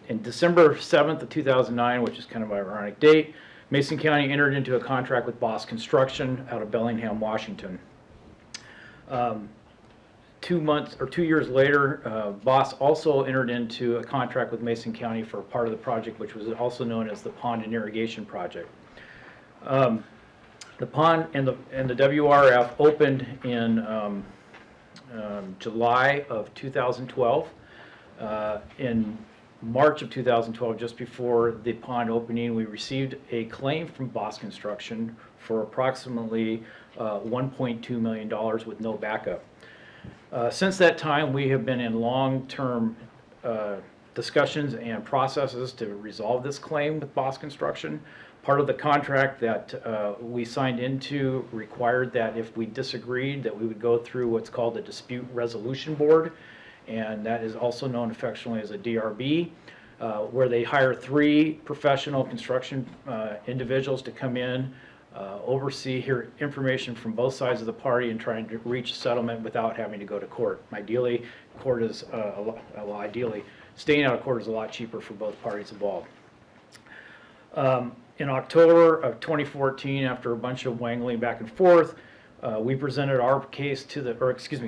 In December 7th of 2009, which is kind of an ironic date, Mason County entered into a contract with Boss Construction out of Bellingham, Washington. 2 years later, Boss also entered into a contract with Mason County for a part of the project, which was also known as the Pond and Irrigation Project. The pond and the WRF opened in July of 2012. In March of 2012, just before the pond opening, we received a claim from Boss Construction for approximately $1.2 million with no backup. Since that time, we have been in long-term discussions and processes to resolve this claim with Boss Construction. Part of the contract that we signed into required that if we disagreed, that we would go through what's called the Dispute Resolution Board, and that is also known affectionately as a DRB, where they hire 3 professional construction individuals to come in, oversee, hear information from both sides of the party, and trying to reach a settlement without having to go to court. Ideally, court is ideally staying out of court is a lot cheaper for both parties involved. In October of 2014, after a bunch of wangling back and forth, we presented our case to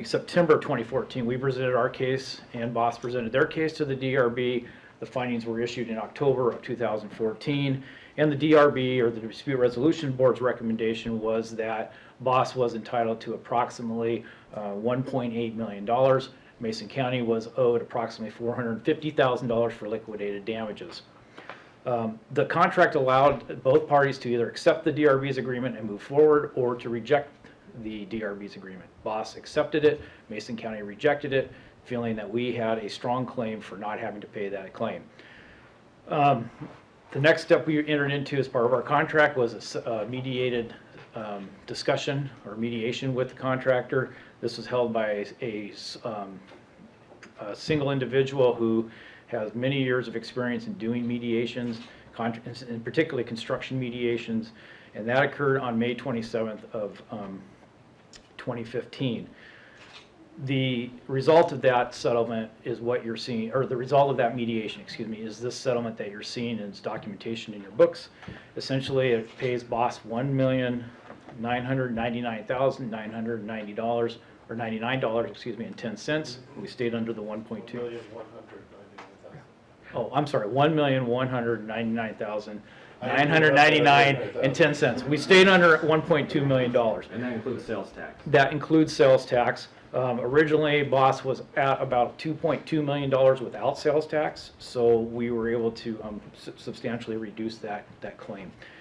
September 2014, we presented our case and Boss presented their case to the DRB. The findings were issued in October of 2014, and the DRB, or the Dispute Resolution Board's recommendation, was that Boss was entitled to approximately $1.8 million. Mason County was owed approximately $450,000 for liquidated damages. The contract allowed both parties to either accept the DRB's agreement and move forward, or to reject the DRB's agreement. Boss accepted it, Mason County rejected it, feeling that we had a strong claim for not having to pay that claim. The next step we entered into as part of our contract was a mediated discussion or mediation with the contractor. This was held by a single individual who has many years of experience in doing mediations, and particularly construction mediations, and that occurred on May 27th of 2015. The result of that settlement is what you're seeing, or the result of that mediation, excuse me, is this settlement that you're seeing, and its documentation in your books. Essentially, it pays Boss $1,999,990, or $99, excuse me, and 10 cents. We stayed under the 1.2. Oh, I'm sorry, $1,199,999 and 10 cents. We stayed under $1.2 million. And that includes sales tax. That includes sales tax. Originally, Boss was at about $2.2 million without sales tax, so we were able to substantially reduce that claim.